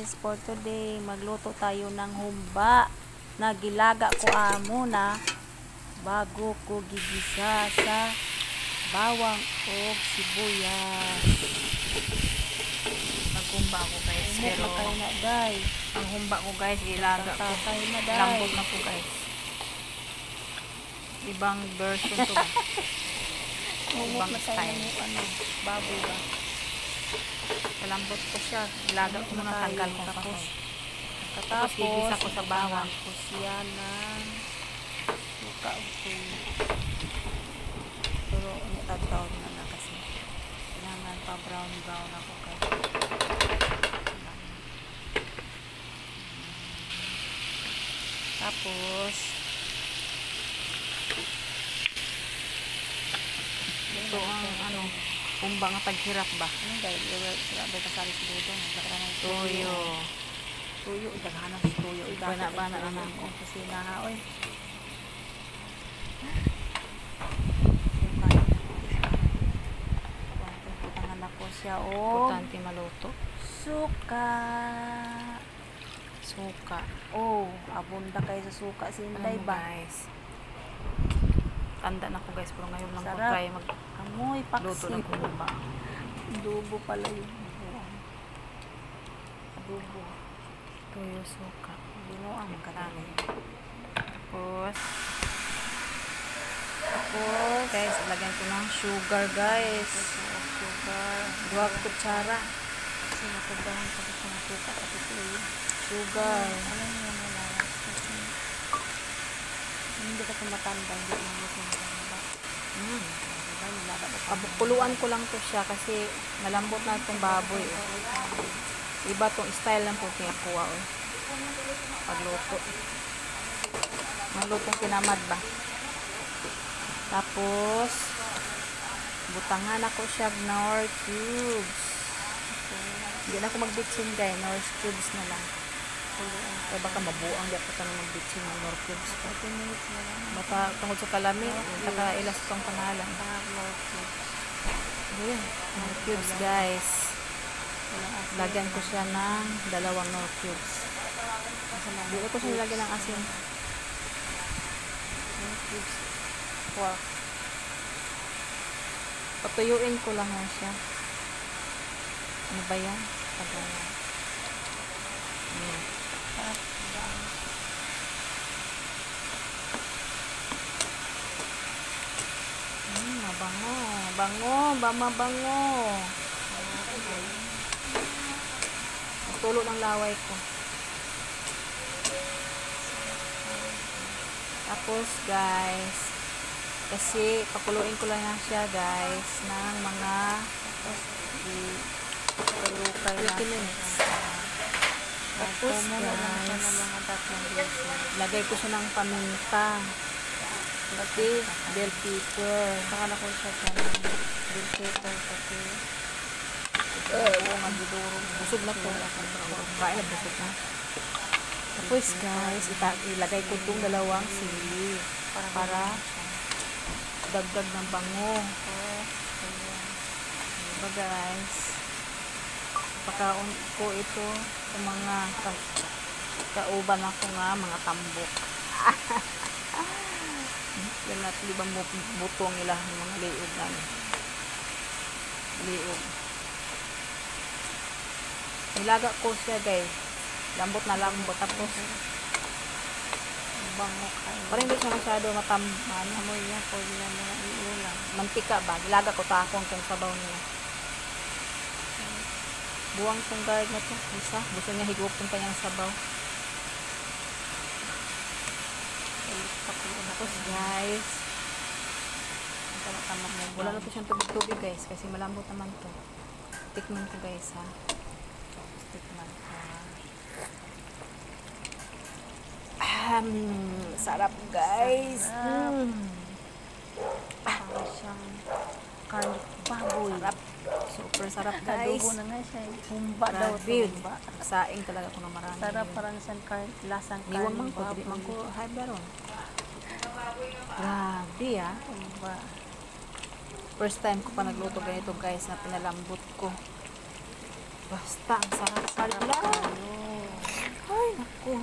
guys, for today magluto tayo ng humba na gilaga ko muna bago ko gigisa sa bawang o sibuyas. Naghumba ako guys, pero kayo na guys. ang humba ko guys, ilaga ko. Na, Lambot na po guys. Ibang version to. Ibang style. Baboy ba? Kalambot ko siya. Ilaga ko muna, tanggal ko tapos. Tapos gigisa ko sa bawang. Tapos yan ng suka ko. Pero tag-down na kasi. Kailangan pa brown ako guys. Tapos ito ang humba nga taghirap ba? Dahil sabay kasali sa dudo. Tuyo. Tuyo, idaghanan sa tuyo. Bana-bana na ako. Kasi nahaoy. Putangan ako siya o Importante maluto. suka. Suka. Oh, abunda kayo sa suka. Sinday Alam mo, ba? guys? Tanda na ko guys, pero ngayon lang ko Sarap. try Amoy magluto ng paksi. humba. Adobo pala yun. Adobo. Tuyo, suka. Binuang magkatali. Tapos Tapos, guys, lagyan ko ng sugar guys. sugar. 2 kutsara. Kasi nakabahan kasi sa suka at ito eh. Sugar. Alam mo na lawas kasi hindi ka tumatanda, hindi mo tumatanda. Diba, nilaga ko pa. Puluan ko lang to siya kasi malambot na itong baboy. Iba tong style lang po kinakuha. Pagluto. Malutong kinamad ba? Tapos butangan ako siya Knorr cubes. Hindi na ako magbitsin guys, Knorr cubes na lang. Kaya baka mabuang di ako tanong magbitsin ng Knorr cubes. 30 minutes na lang. Baka tungkol sa kalami, taka-ilas itong pangalan. Knorr cubes. Ayan, Knorr cubes guys. Lagyan ko siya ng 2 Knorr cubes. Hindi ko siya nilagyan ng asin. Knorr cubes. Wow. Patuyuin ko lang siya. Ano ba yan? Pagaya. Mabango. Mabango. Tulo ng laway ko. Tapos guys, kasi pakuluin ko lang siya guys ng mga 30 minutes. Tapos guys, lagay ko siya ng paminta. Pati bell pepper. Saka na ko siya sa bell pepper pati. Oo, magdudurog. Busog na po. Kain na busog na. Tapos guys, ilagay ko itong 2 sili para dagdag ng bango. Diba guys? Pakaon ko ito sa mga kauban ako nga, mga tambok. Yan natin, di ba butong nila ng mga liog namin. Liog. Nilaga ko siya guys. Lambot na lambot. Tapos Bango kayo. parang hindi siya masyado Amoy niya ko nila mga iulang. mantika ba? Nilaga ko takong tong sabaw niya. Buwang tong guard na to. Isa. Gusto niya higop tong kanyang sabaw. Tapos guys, wala na to siyang tubig-tubig guys. Kasi malambot naman to. Tikman ko guys ha. Tikman ko. Sarap guys. Para siyang garlic baboy. Sarap. Super sarap guys. Adobo na nga siya. Humba daw ito. Grabe. Humba. Saing talaga ko na marami. Sarap parang lasang Niwang karne man ko. Dili man ko hay baron. Grabe ah. Humba. First time ko pa nagluto ganito guys na pinalambot ko. Basta, ang sarap pala. Ay, naku.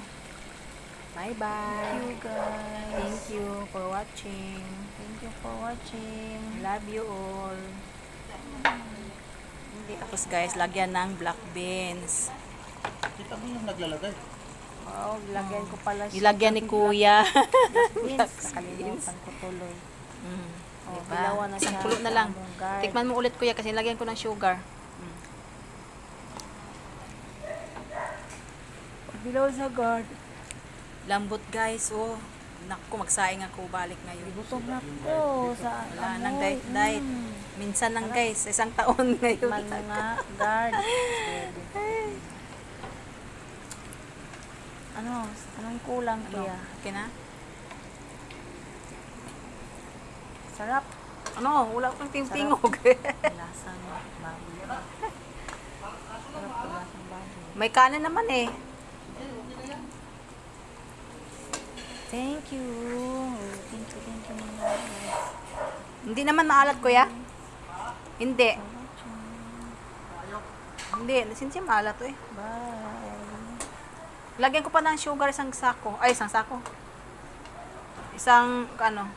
Bye-bye. Thank you guys. Thank you for watching. Thank you for watching. Love you all. Tapos guys, lagyan ng black beans. Kita mo yung naglalagay. Wow, lagyan ko pala siya. Ilagyan ni Kuya. Beans. Nakalimutan ko tuloy. Oh, Diba? bilawan na Isang siya pulo na sa lang. among guard. Tikman mo ulit Kuya kasi lagyan ko ng sugar. Bilaw sa guard. Lambot guys, oh. Naku, magsaing ako balik ngayon. Gutom na ko sa Wala nang amoy. diet. Minsan lang guys, isang taon ngayon. Man nga, guard. Anong kulang kuya? Okay na? Sarap. Ano? Wala kang tingtingog. Lasang baboy. Sarap po lasang baboy. May kanin naman eh. Thank you. Thank you mga guys. Hindi naman maalat Kuya? Hindi. Hindi. Sinsi maalat to eh. Bye. Lagyan ko pa ng sugar isang sako. Ay, isang sako. Isang, ano,